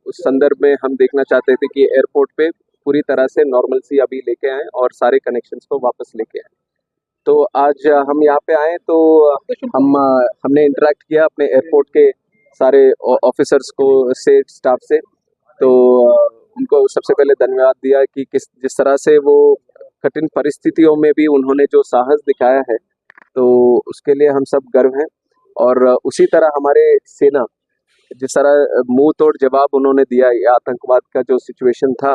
उस संदर्भ में हम देखना चाहते थे कि एयरपोर्ट पे पूरी तरह से नॉर्मलसी अभी लेके आएँ और सारे कनेक्शंस को वापस लेके आएँ। तो आज हम यहाँ पे आए तो हमने इंटरेक्ट किया अपने एयरपोर्ट के सारे ऑफिसर्स को से स्टाफ से। तो उनको सबसे पहले धन्यवाद दिया कि जिस तरह से वो कठिन परिस्थितियों में भी उन्होंने जो साहस दिखाया है, तो उसके लिए हम सब गर्व हैं। और उसी तरह हमारे सेना जिस तरह मुंह तोड़ जवाब उन्होंने दिया, ये आतंकवाद का जो सिचुएशन था,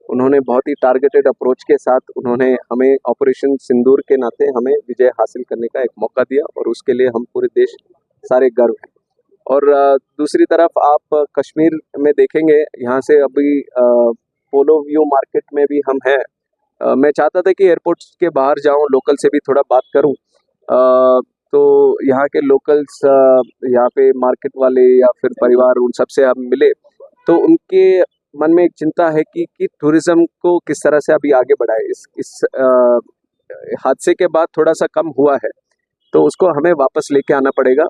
उन्होंने बहुत ही टारगेटेड अप्रोच के साथ उन्होंने हमें ऑपरेशन सिंदूर के नाते हमें विजय हासिल करने का एक मौका दिया, और उसके लिए हम पूरे देश सारे गर्व हैं। और दूसरी तरफ आप कश्मीर में देखेंगे, यहाँ से अभी पोलो व्यू मार्केट में भी हम हैं। मैं चाहता था कि एयरपोर्ट के बाहर जाऊं, लोकल से भी थोड़ा बात करूं। तो यहाँ के लोकल्स, यहाँ पे मार्केट वाले या फिर परिवार, उन सब से हम मिले तो उनके मन में एक चिंता है कि टूरिज्म को किस तरह से अभी आगे बढ़ाए। इस हादसे के बाद थोड़ा सा कम हुआ है, तो उसको हमें वापस लेके आना पड़ेगा।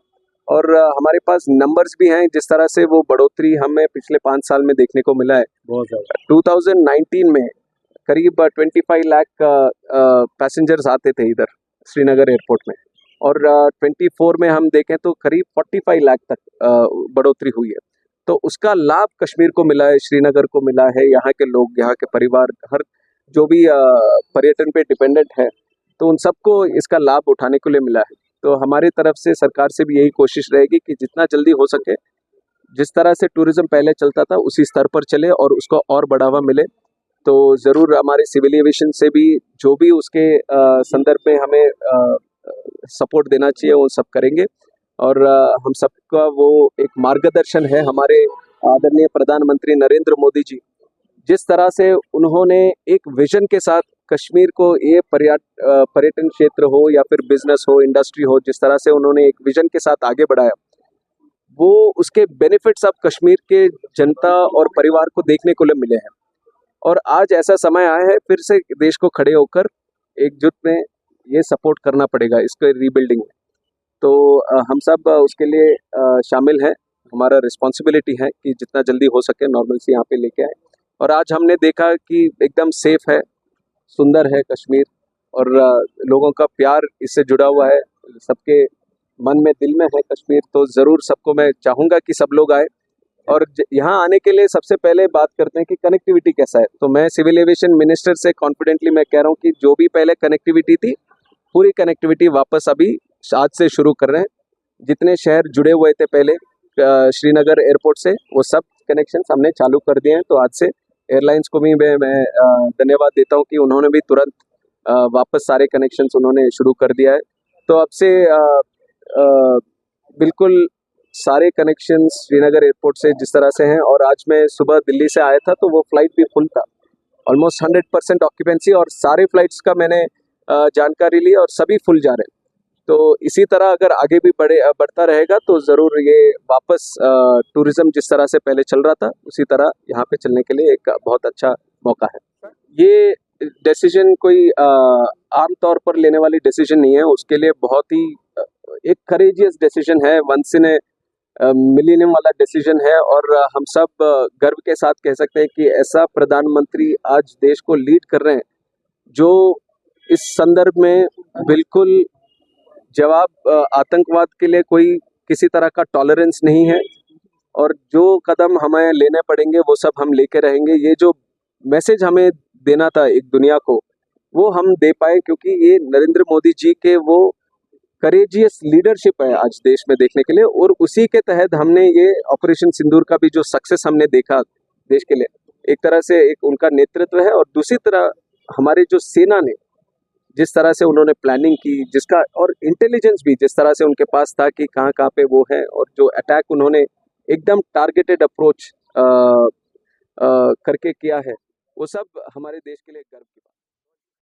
और हमारे पास नंबर्स भी हैं, जिस तरह से वो बढ़ोतरी हमें पिछले 5 साल में देखने को मिला है। बहुत ज़्यादा 2019 में करीब 25 लाख पैसेंजर्स आते थे इधर श्रीनगर एयरपोर्ट में, और 24 में हम देखें तो करीब 45 लाख तक बढ़ोतरी हुई है। तो उसका लाभ कश्मीर को मिला है, श्रीनगर को मिला है, यहाँ के लोग, यहाँ के परिवार, हर जो भी पर्यटन पे डिपेंडेंट है, तो उन सबको इसका लाभ उठाने के लिए मिला है। तो हमारी तरफ से सरकार से भी यही कोशिश रहेगी कि जितना जल्दी हो सके, जिस तरह से टूरिज्म पहले चलता था उसी स्तर पर चले और उसको और बढ़ावा मिले। तो ज़रूर हमारे सिविल एविएशन से भी जो भी उसके संदर्भ में हमें सपोर्ट देना चाहिए वो सब करेंगे। और हम सबका वो एक मार्गदर्शन है हमारे आदरणीय प्रधानमंत्री नरेंद्र मोदी जी, जिस तरह से उन्होंने एक विजन के साथ कश्मीर को, ये पर्यटन क्षेत्र हो या फिर बिजनेस हो, इंडस्ट्री हो, जिस तरह से उन्होंने एक विजन के साथ आगे बढ़ाया, वो उसके बेनिफिट्स अब कश्मीर के जनता और परिवार को देखने को मिले हैं। और आज ऐसा समय आया है फिर से देश को खड़े होकर एकजुट में ये सपोर्ट करना पड़ेगा इसके रीबिल्डिंग में। तो हम सब उसके लिए शामिल हैं। हमारा रिस्पॉन्सिबिलिटी है कि जितना जल्दी हो सके नॉर्मलसी यहाँ पे लेके आए। और आज हमने देखा कि एकदम सेफ है, सुंदर है कश्मीर, और लोगों का प्यार इससे जुड़ा हुआ है, सबके मन में, दिल में है कश्मीर। तो ज़रूर सबको मैं चाहूँगा कि सब लोग आए। और यहाँ आने के लिए सबसे पहले बात करते हैं कि कनेक्टिविटी कैसा है। तो मैं सिविल एविएशन मिनिस्टर से कॉन्फिडेंटली मैं कह रहा हूँ कि जो भी पहले कनेक्टिविटी थी, पूरी कनेक्टिविटी वापस अभी आज से शुरू कर रहे हैं। जितने शहर जुड़े हुए थे पहले श्रीनगर एयरपोर्ट से, वो सब कनेक्शन हमने चालू कर दिए हैं। तो आज से एयरलाइंस को भी मैं धन्यवाद देता हूँ कि उन्होंने भी तुरंत वापस सारे कनेक्शंस उन्होंने शुरू कर दिया है। तो अब से बिल्कुल सारे कनेक्शंस श्रीनगर एयरपोर्ट से जिस तरह से हैं, और आज मैं सुबह दिल्ली से आया था तो वो फ्लाइट भी फुल था, ऑलमोस्ट 100% ऑक्यूपेंसी, और सारे फ्लाइट्स का मैंने जानकारी ली और सभी फुल जा रहे हैं। तो इसी तरह अगर आगे भी बढ़ता रहेगा तो ज़रूर ये वापस टूरिज़्म जिस तरह से पहले चल रहा था उसी तरह यहाँ पे चलने के लिए एक बहुत अच्छा मौका है। ये डिसीजन कोई आम तौर पर लेने वाली डिसीजन नहीं है, उसके लिए बहुत ही एक करेजियस डिसीजन है, वंस इन ए मिलेनियम वाला डिसीजन है। और हम सब गर्व के साथ कह सकते हैं कि ऐसा प्रधानमंत्री आज देश को लीड कर रहे हैं जो इस संदर्भ में बिल्कुल जवाब, आतंकवाद के लिए कोई किसी तरह का टॉलरेंस नहीं है, और जो कदम हमें लेने पड़ेंगे वो सब हम लेके रहेंगे। ये जो मैसेज हमें देना था एक दुनिया को, वो हम दे पाए, क्योंकि ये नरेंद्र मोदी जी के वो करेजियस लीडरशिप है आज देश में देखने के लिए। और उसी के तहत हमने ये ऑपरेशन सिंदूर का भी जो सक्सेस हमने देखा देश के लिए, एक तरह से एक उनका नेतृत्व है। और दूसरी तरह हमारे जो सेना ने जिस तरह से उन्होंने प्लानिंग की, जिसका, और इंटेलिजेंस भी जिस तरह से उनके पास था कि कहाँ कहाँ पे वो है, और जो अटैक उन्होंने एकदम टारगेटेड अप्रोच करके किया है, वो सब हमारे देश के लिए गर्व की बात है।